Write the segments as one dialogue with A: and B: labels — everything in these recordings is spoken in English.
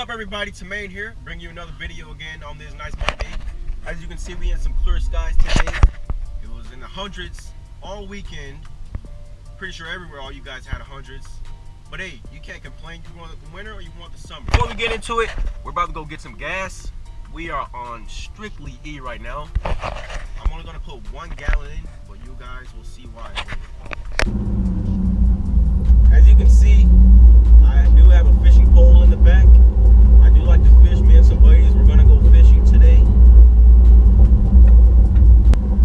A: up, everybody? Tamain here, bring you another video again on this nice Monday. As you can see, we in some clear skies today. It was in the hundreds all weekend. Pretty sure everywhere all you guys had hundreds. But hey, you can't complain. You want the winter or you want the summer? Before we get into it, we're about to go get some gas. We are on strictly E right now. I'm only gonna put 1 gallon in, but you guys will see why. As you can see, I do have a fishing pole in the back. I do like to fish. Me and some buddies, we're gonna go fishing today.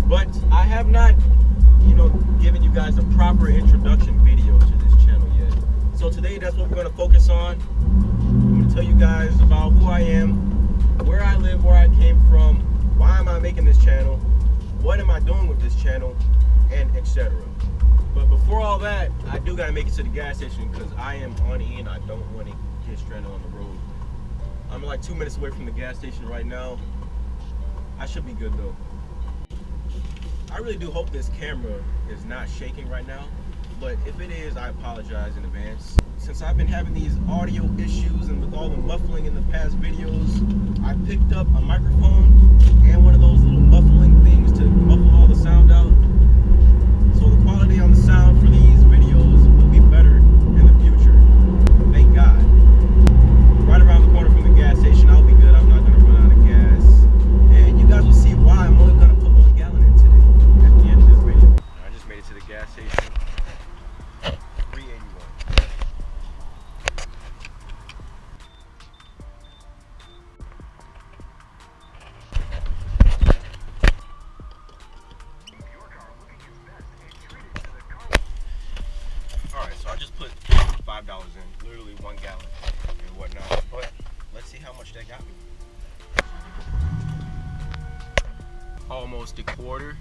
A: But I have not, given you guys a proper introduction video to this channel yet. So today, that's what we're gonna focus on. I'm gonna tell you guys about who I am, where I live, where I came from, why am I making this channel, what am I doing with this channel, and etc. But before all that, I do gotta make it to the gas station because I am on E and I don't want to get stranded on the road. I'm like 2 minutes away from the gas station right now. I should be good though. I really do hope this camera is not shaking right now, but if it is, I apologize in advance. Since I've been having these audio issues and with all the muffling in the past videos, I picked up a microphone and one of those little muffling things to muffle all the sound out. So the quality on the sound for these videos will be better in the future. Thank God. Right around the corner from the gas station, I'll be good. I'm not going to run out of gas. And you guys will see why I'm only going to put 1 gallon in today at the end of this video. I just made it to the gas station. 381. Alright, so I just put $5 in, literally 1 gallon and whatnot, but let's see how much that got me. Almost a quarter.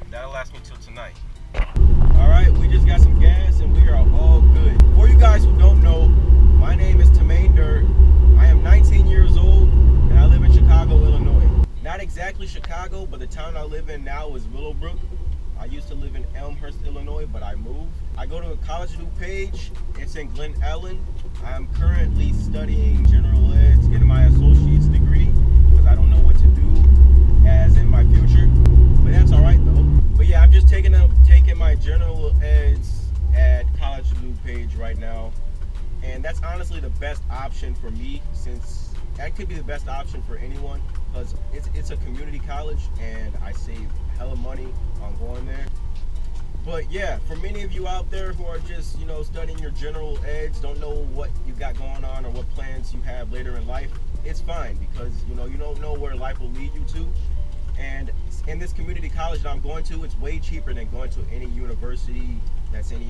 A: That'll last me till tonight. Alright, we just got some gas and we are all good. For you guys who don't know, my name is Tamain Dirt. I am 19 years old and I live in Chicago, Illinois. Not exactly Chicago, but the town I live in now is Willowbrook. I used to live in Elmhurst, Illinois, but I moved. I go to a college DuPage. It's in Glen Ellen. I'm currently studying general ed, getting my associate's degree because I don't know what to do as in my future. But that's all right though. But yeah, I'm just taking my general eds at college DuPage right now, and that's honestly the best option for me, since that could be the best option for anyone because it's a community college and I save hella money on going there. But yeah, for many of you out there who are just studying your general eds, don't know what you got going on or what plans you have later in life, it's fine because you don't know where life will lead you to. And in this community college that I'm going to, it's way cheaper than going to any university that's in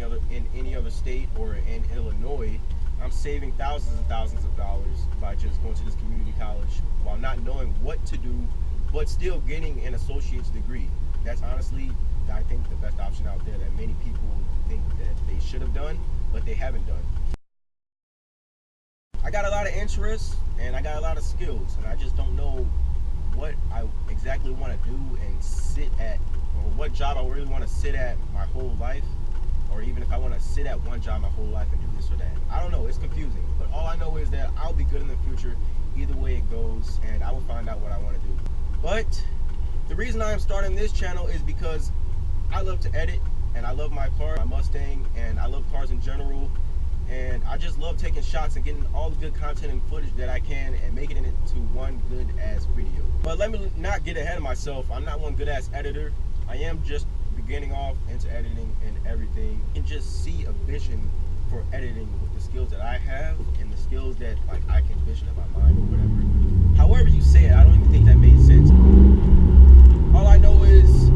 A: any other state or in Illinois. I'm saving thousands and thousands of dollars by just going to this community college while not knowing what to do, but still getting an associate's degree. That's honestly, I think, the best option out there that many people think that they should have done, but they haven't done. I got a lot of interests and I got a lot of skills, and I just don't know what I exactly want to do and sit at, or what job I really want to sit at my whole life, or even if I want to sit at one job my whole life and do this or that. I don't know, it's confusing, but all I know is that I'll be good in the future either way it goes, and I will find out what I want to do. But the reason I am starting this channel is because I love to edit, and I love my car, my Mustang, and I love cars in general, and I just love taking shots and getting all the good content and footage that I can and making it into one good ass video. But let me not get ahead of myself. I'm not one good ass editor. I am just beginning off into editing and everything. You can just see a vision for editing with the skills that I have and the skills that I can vision in my mind or whatever. However you say it, I don't even think that made sense. All I know is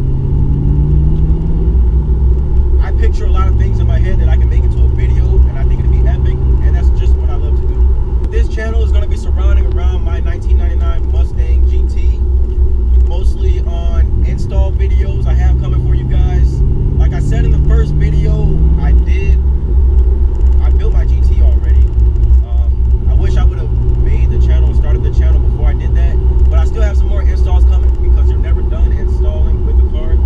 A: I picture a lot of things in my head that I can make into a video, and I think it'd be epic, and that's just what I love to do. This channel is going to be surrounding around my 1999 Mustang GT, mostly on install videos I have coming for you guys. Like I said in the first video I built my GT already. I wish I would have made the channel and started the channel before I did that, but I still have some more installs coming because you're never done installing with the car.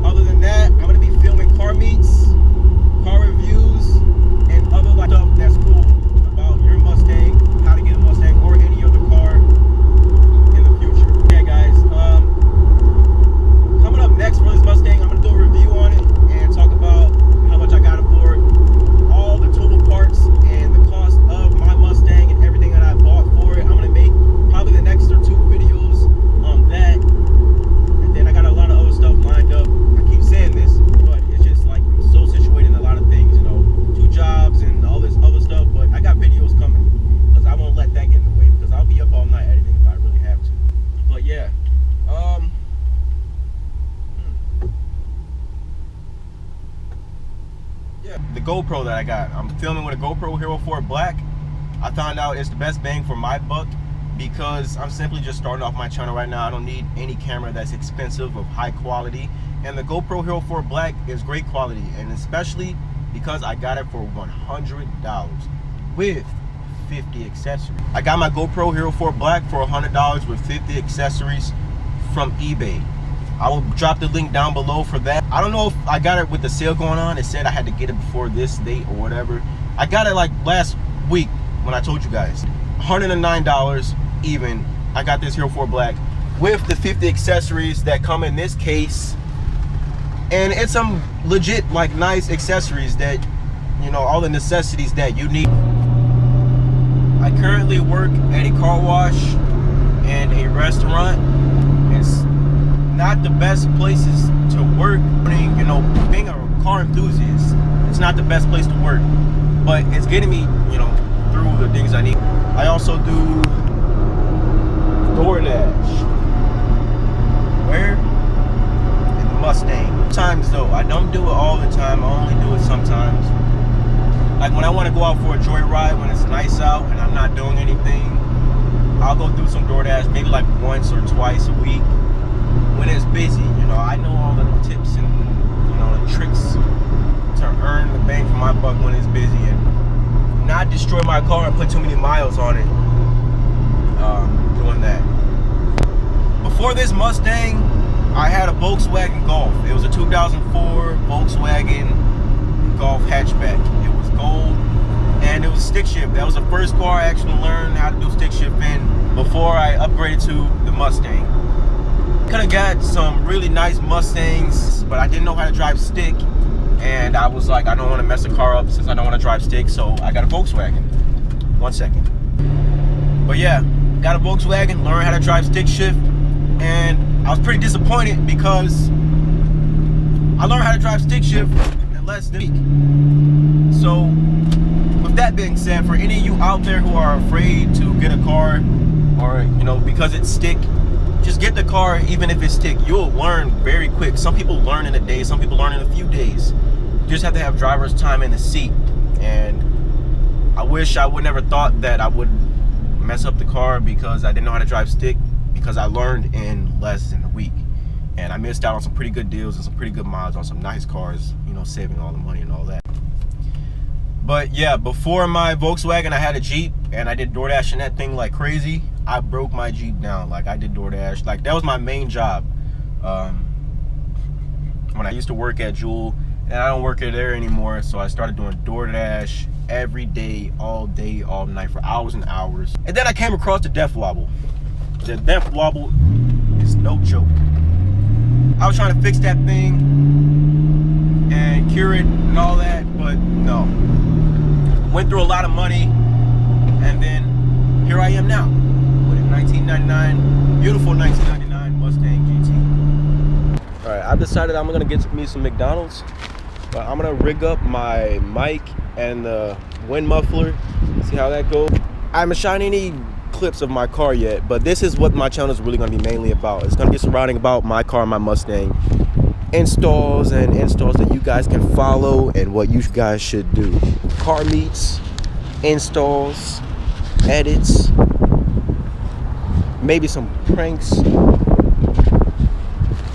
A: Other than that, I'm going to be filming car meets, car reviews, GoPro that I got. I'm filming with a GoPro Hero 4 Black. I found out it's the best bang for my buck because I'm simply just starting off my channel right now. I don't need any camera that's expensive, of high quality. And the GoPro Hero 4 Black is great quality, and especially because I got it for $100 with 50 accessories. I got my GoPro Hero 4 Black for $100 with 50 accessories from eBay. I will drop the link down below for that. I don't know if I got it with the sale going on. It said I had to get it before this date or whatever. I got it like last week when I told you guys. $109 even. I got this Hero 4 Black with the 50 accessories that come in this case. And it's some legit, like, nice accessories that, you know, all the necessities that you need. I currently work at a car wash and a restaurant. It's not the best places to work. You know, being a car enthusiast, it's not the best place to work, but it's getting me, you know, through the things I need. I also do DoorDash. Where? In the Mustang. Sometimes though, I don't do it all the time. I only do it sometimes. Like when I want to go out for a joyride when it's nice out and I'm not doing anything, I'll go do some DoorDash maybe like once or twice a week. When it's busy, you know, I know all the tips and, you know, the tricks to earn the bang for my buck when it's busy and not destroy my car and put too many miles on it. Doing that. Before this Mustang, I had a Volkswagen Golf. It was a 2004 Volkswagen Golf hatchback. It was gold and it was stick shift. That was the first car I actually learned how to do stick shift in before I upgraded to the Mustang. Could have got some really nice Mustangs, but I didn't know how to drive stick, and I was like, I don't want to mess the car up since I don't want to drive stick, so I got a Volkswagen. 1 second. But yeah, got a Volkswagen, learned how to drive stick shift, and I was pretty disappointed because I learned how to drive stick shift in less than a week. So with that being said, for any of you out there who are afraid to get a car, or, you know, because it's stick, just get the car. Even if it's stick, you'll learn very quick. Some people learn in a day, some people learn in a few days. You just have to have driver's time in the seat. And I wish I would never thought that I would mess up the car because I didn't know how to drive stick, because I learned in less than a week. And I missed out on some pretty good deals and some pretty good miles on some nice cars, you know, saving all the money and all that. But yeah, before my Volkswagen, I had a Jeep, and I did DoorDash in that thing like crazy. I broke my Jeep down. Like, I did DoorDash. Like, that was my main job. When I used to work at Jewel, and I don't work there anymore, so I started doing DoorDash every day, all night, for hours and hours. And then I came across the Death Wobble. The Death Wobble is no joke. I was trying to fix that thing and cure it and all that, but no. Went through a lot of money, and then here I am now with a 1999, beautiful 1999 Mustang GT. All right, I decided I'm gonna get me some McDonald's, but I'm gonna rig up my mic and the wind muffler, see how that goes. I haven't shot any clips of my car yet, but this is what my channel is really gonna be mainly about. It's gonna be surrounding about my car, my Mustang, installs that you guys can follow and what you guys should do. Car meets, installs, edits, maybe some pranks,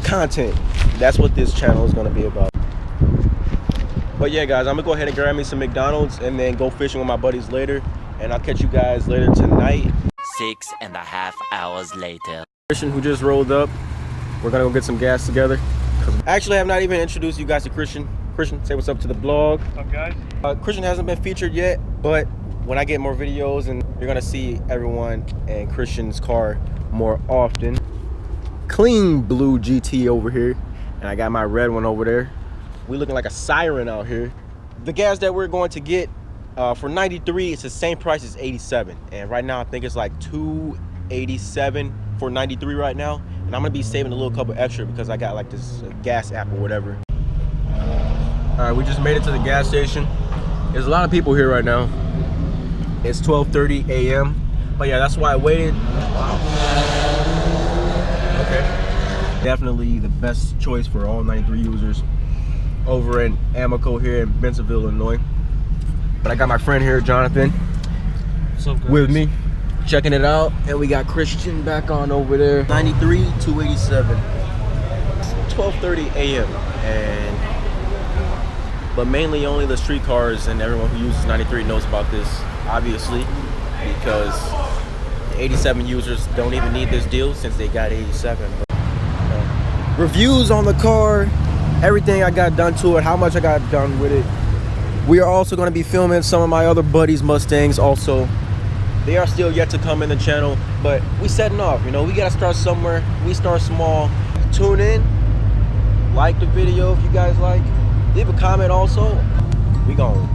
A: content. That's what this channel is gonna be about. But yeah, guys, I'm gonna go ahead and grab me some McDonald's and then go fishing with my buddies later, and I'll catch you guys later tonight.
B: 6.5 hours later.
A: Christian, who just rolled up, we're gonna go get some gas together. Actually, I have not even introduced you guys to Christian. Christian, say what's up to the vlog.
C: What's up, guys?
A: Christian hasn't been featured yet, but when I get more videos, and you're gonna see everyone and Christian's car more often. Clean blue GT over here, and I got my red one over there. We looking like a siren out here. The gas that we're going to get for 93, it's the same price as 87, and right now I think it's like $2.87 for 93 right now, and I'm gonna be saving a little couple extra because I got like this gas app or whatever. All right, we just made it to the gas station. There's a lot of people here right now. It's 12:30 a.m. But yeah, that's why I waited. Wow. Okay. Definitely the best choice for all 93 users. over in Amico here in Bentonville, Illinois. But I got my friend here, Jonathan, with me, checking it out. And we got Christian back on over there. 93 287. 12:30 a.m. But mainly only the street cars and everyone who uses 93 knows about this, obviously, because 87 users don't even need this deal since they got 87. Reviews on the car, everything I got done to it, how much I got done with it. We are also going to be filming some of my other buddies' Mustangs also. They are still yet to come in the channel, but we setting off, you know, we got to start somewhere. We start small. Tune in, like the video if you guys like. Leave a comment also. We gone.